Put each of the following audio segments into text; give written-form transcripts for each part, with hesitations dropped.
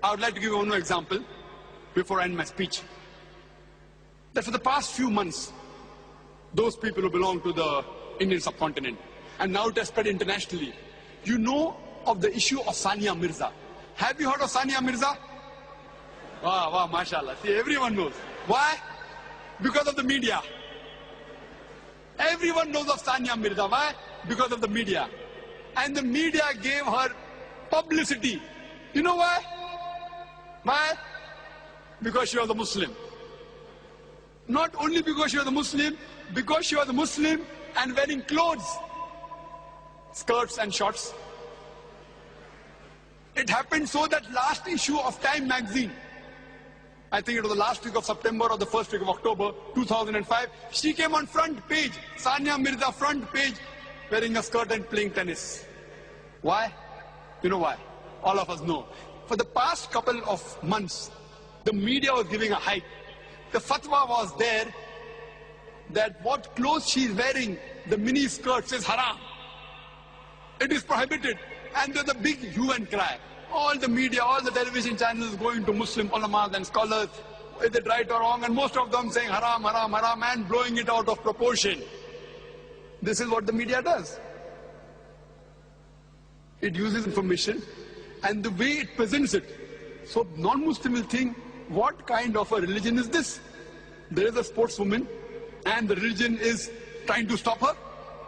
I would like to give you one more example before I end my speech. That for the past few months, those people who belong to the Indian subcontinent, and now it has spread internationally, you know of the issue of Sania Mirza. Have you heard of Sania Mirza? Wow, wow, mashallah. See, everyone knows. Why? Because of the media. Everyone knows of Sania Mirza. Why? Because of the media. And the media gave her publicity. You know why? Why? Because she was a Muslim. Not only because she was a Muslim, because she was a Muslim and wearing clothes, skirts and shorts. It happened so that last issue of Time magazine, I think it was the last week of September or the first week of October 2005, she came on front page, Sania Mirza front page, wearing a skirt and playing tennis. Why? You know why? All of us know. For the past couple of months, the media was giving a hype. The fatwa was there that what clothes she is wearing, the mini skirts, is haram. It is prohibited. And there's a big hue and cry. All the media, all the television channels going to Muslim ulamas and scholars, is it right or wrong? And most of them saying haram, haram, haram, and blowing it out of proportion. This is what the media does. It uses information and the way it presents it. So non-Muslim will think, what kind of a religion is this? There is a sportswoman and the religion is trying to stop her.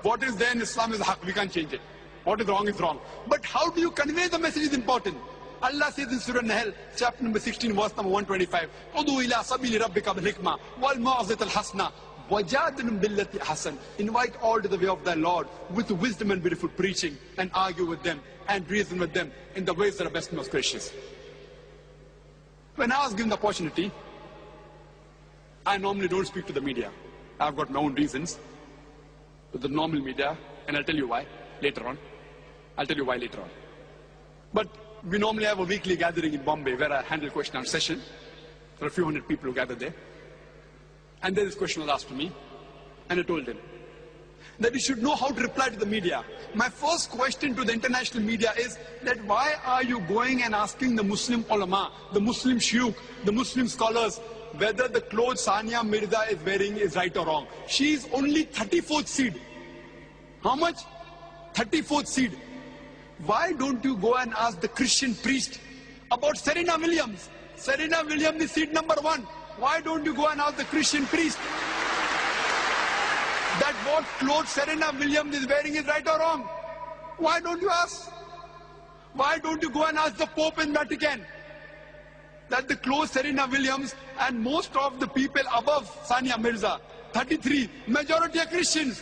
What is there in Islam is haq, we can't change it. What is wrong is wrong. But how do you convey the message is important. Allah says in Surah Nahl, chapter number 16, verse number 125, "Udu ila sabili rabbika bil hikmah wal mau'izati al hasana wajadilhum billati hasan." Invite all to the way of thy Lord with wisdom and beautiful preaching, and argue with them and reason with them in the ways that are best and most gracious. When I was given the opportunity, I normally don't speak to the media. I've got my own reasons with the normal media, and I'll tell you why later on. I'll tell you why later on. But we normally have a weekly gathering in Bombay where I handle question and answer session. There are a few hundred people who gather there. And then this question was asked to me, and I told them that you should know how to reply to the media. My first question to the international media is that why are you going and asking the Muslim ulama, the Muslim shuyukh, the Muslim scholars, whether the clothes Sania Mirza is wearing is right or wrong? She is only 34th seed. How much? 34th seed. Why don't you go and ask the Christian priest about Serena Williams? Serena Williams is seed number 1. Why don't you go and ask the Christian priest that what clothes Serena Williams is wearing is right or wrong? Why don't you ask? Why don't you go and ask the Pope in Vatican that the clothes Serena Williams and most of the people above Sania Mirza, 33, majority are Christians.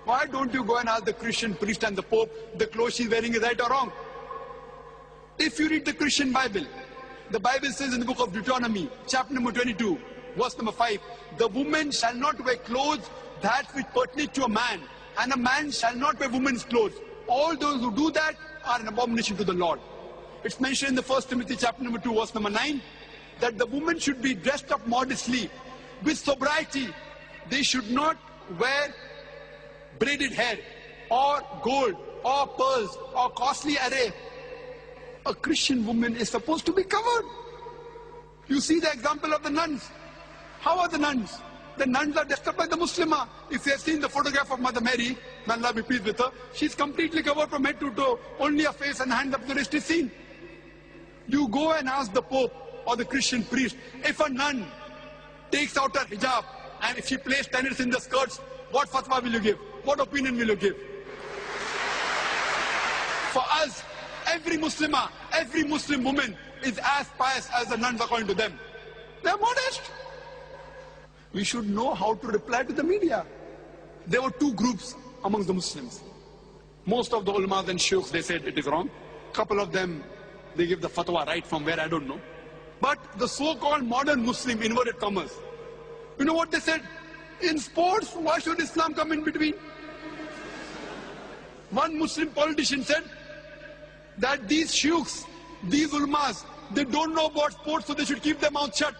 Why don't you go and ask the Christian priest and the Pope the clothes she's wearing is right or wrong? If you read the Christian Bible, the Bible says in the book of Deuteronomy, chapter number 22, verse number 5, the woman shall not wear clothes that which pertain to a man, and a man shall not wear woman's clothes. All those who do that are an abomination to the Lord. It's mentioned in the 1 Timothy chapter number 2, verse number 9, that the woman should be dressed up modestly, with sobriety. They should not wear braided hair, or gold, or pearls, or costly array. A Christian woman is supposed to be covered. You see the example of the nuns. How are the nuns? The nuns are dressed up by the Muslimah. If you have seen the photograph of Mother Mary, may Allah be pleased with her, she's completely covered from head to toe. Only her face and hands up, the rest is seen. You go and ask the Pope or the Christian priest, if a nun takes out her hijab and if she plays tennis in the skirts, what fatwa will you give? What opinion will you give? For us, every Muslimah, every Muslim woman is as pious as the nuns according to them. They are modest. We should know how to reply to the media. There were two groups amongst the Muslims. Most of the ulamas and shuyukhs, they said it is wrong. Couple of them, they give the fatwa right from where I don't know. But the so-called modern Muslim, inverted commas, you know what they said? In sports, why should Islam come in between? One Muslim politician said that these shuyukhs, these ulamas, they don't know about sports, so they should keep their mouth shut.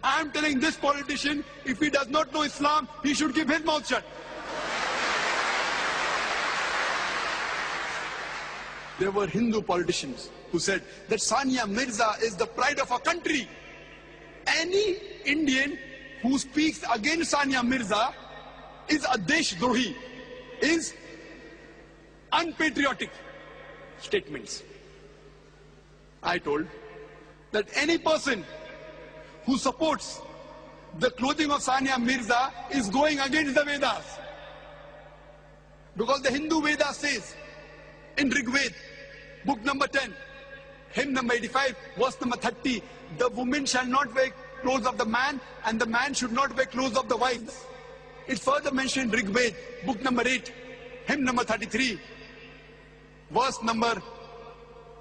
I am telling this politician, if he does not know Islam, he should keep his mouth shut. There were Hindu politicians who said that Sania Mirza is the pride of our country. Any Indian who speaks against Sania Mirza is a Deshdrohi, is unpatriotic statements. I told that any person who supports the clothing of Sania Mirza is going against the Vedas. Because the Hindu Veda says in Rig Veda, book number 10, hymn number 85, verse number 30, the woman shall not wear clothes of the man and the man should not wear clothes of the wives. It's further mentioned in Rig Veda, book number 8, hymn number 33, verse number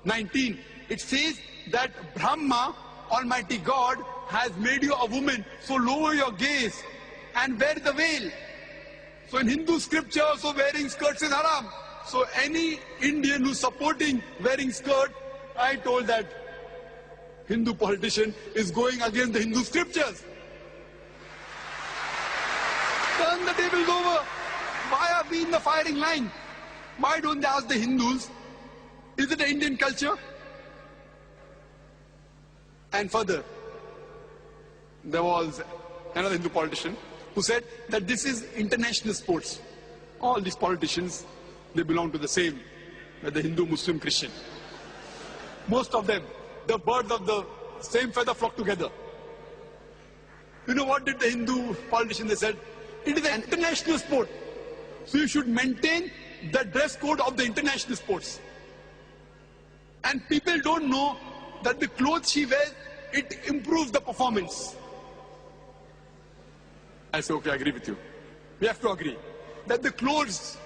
19. It says that Brahma, Almighty God, has made you a woman, so lower your gaze and wear the veil. So in Hindu scripture also wearing skirts is haram. So any Indian who's supporting wearing skirt, I told that Hindu politician is going against the Hindu scriptures. Turn the tables over. Why are we in the firing line? Why don't they ask the Hindus, is it an Indian culture? And further, there was another Hindu politician who said that this is international sports. All these politicians, they belong to the same, the Hindu, Muslim, Christian. Most of them, the birds of the same feather flock together. You know what did the Hindu politician, they said, it is an international sport. So you should maintain the dress code of the international sports. And people don't know that the clothes she wears, it improves the performance. I say, okay, I agree with you. We have to agree that the clothes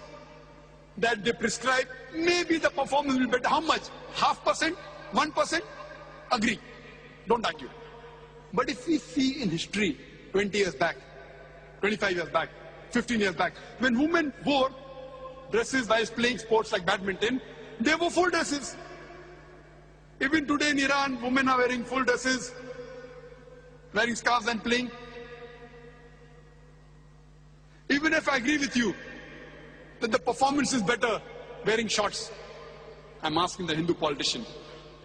that they prescribe, maybe the performance will be better. How much? 0.5%? 1%? Agree. Don't argue. But if we see in history, 20 years back, 25 years back, 15 years back, when women wore dresses while playing sports like badminton, they wore full dresses. Even today in Iran, women are wearing full dresses, wearing scarves and playing. Even if I agree with you that the performance is better wearing shorts, I'm asking the Hindu politician,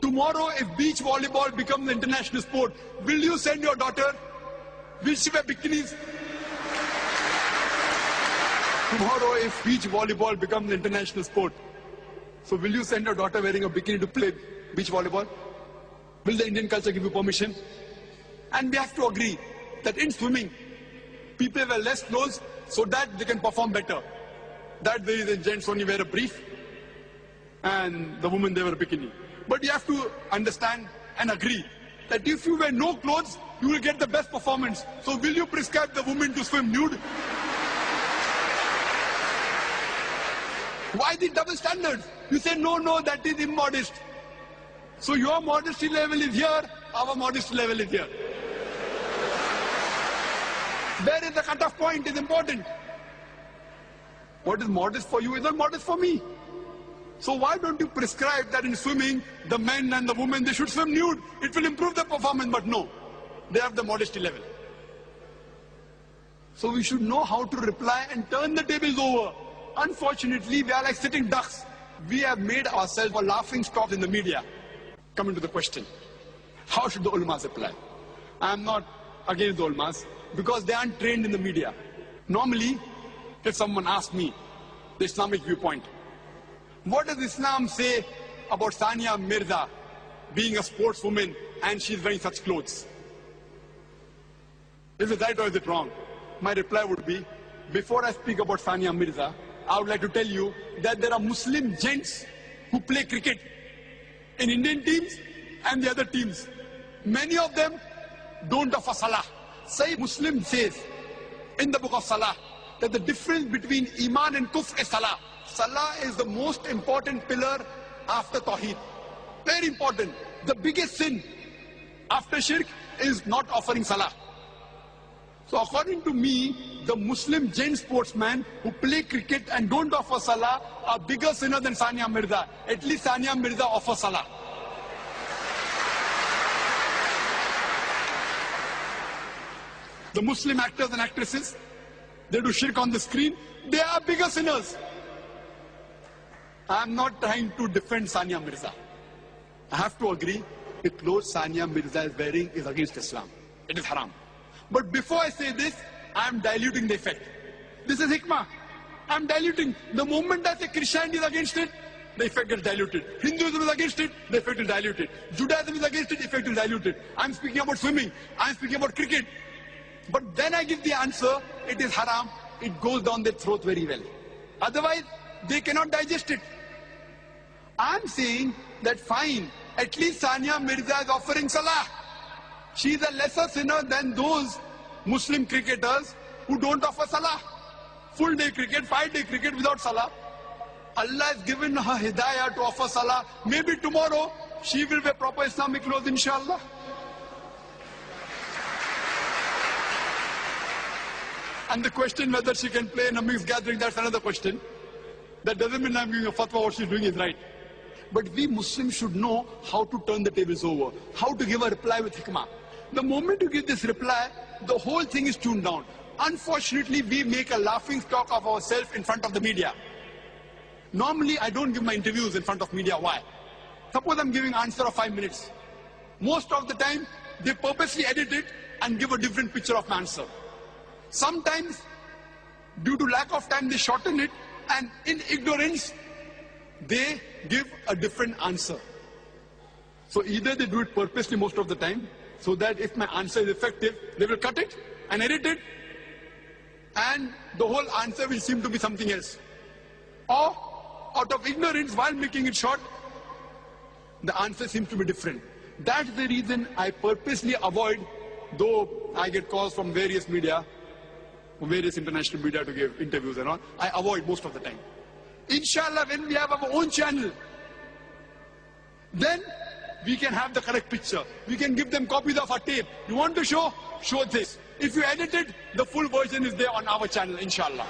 tomorrow if beach volleyball becomes an international sport, will you send your daughter, will she wear bikinis? Tomorrow if beach volleyball becomes an international sport, so will you send your daughter wearing a bikini to play beach volleyball? Will the Indian culture give you permission? And we have to agree that in swimming, people wear less clothes so that they can perform better. That way the gents only wear a brief and the women they wear a bikini. But you have to understand and agree that if you wear no clothes, you will get the best performance. So will you prescribe the woman to swim nude? Why the double standards? You say, no, that is immodest. So your modesty level is here, our modesty level is here. Where is the cutoff point is important. What is modest for you is not modest for me. So why don't you prescribe that in swimming, the men and the women, they should swim nude? It will improve the performance, but no. They have the modesty level. So we should know how to reply and turn the tables over. Unfortunately, we are like sitting ducks. We have made ourselves a laughing stock in the media. Coming to the question, how should the ulamas reply? I am not against the ulamas because they aren't trained in the media. Normally, if someone asks me the Islamic viewpoint, what does Islam say about Sania Mirza being a sportswoman and she's wearing such clothes? Is it right or is it wrong? My reply would be, before I speak about Sania Mirza, I would like to tell you that there are Muslim gents who play cricket in Indian teams and the other teams. Many of them don't offer salah. Sahih Muslim says in the book of Salah that the difference between Iman and Kufr is salah. Salah is the most important pillar after Tawheed. Very important. The biggest sin after Shirk is not offering salah. So according to me, the Muslim gent sportsmen who play cricket and don't offer salah are bigger sinner than Sania Mirza. At least Sania Mirza offers salah. The Muslim actors and actresses, they do shirk on the screen, they are bigger sinners. I'm not trying to defend Sania Mirza. I have to agree, the clothes Sania Mirza is wearing is against Islam. It is haram. But before I say this, I'm diluting the effect. This is hikmah. I'm diluting. The moment I say Christianity is against it, the effect is diluted. Hinduism is against it, the effect is diluted. Judaism is against it, the effect is diluted. I'm speaking about swimming. I'm speaking about cricket. But then I give the answer, it is haram. It goes down their throat very well. Otherwise, they cannot digest it. I'm saying that fine, at least Sania Mirza is offering salah. She is a lesser sinner than those Muslim cricketers who don't offer salah. Full day cricket, 5-day cricket without salah. Allah has given her hidayah to offer salah. Maybe tomorrow she will wear proper Islamic clothes, inshallah. And the question whether she can play in a mixed gathering, that's another question. That doesn't mean I'm giving a fatwa, what she's doing is right. But we Muslims should know how to turn the tables over, how to give a reply with hikmah. The moment you give this reply, the whole thing is tuned down. Unfortunately, we make a laughing stock of ourselves in front of the media. Normally, I don't give my interviews in front of media. Why? Suppose I'm giving an answer of 5 minutes. Most of the time, they purposely edit it and give a different picture of my answer. Sometimes, due to lack of time, they shorten it, and in ignorance, they give a different answer. So either they do it purposely most of the time, so that if my answer is effective, they will cut it and edit it, and the whole answer will seem to be something else. Or, out of ignorance, while making it short, the answer seems to be different. That's the reason I purposely avoid, though I get calls from various media, from various international media to give interviews and all, I avoid most of the time. Inshallah, when we have our own channel, then we can have the correct picture. We can give them copies of our tape. You want to show? Show this. If you edit it, the full version is there on our channel, inshallah.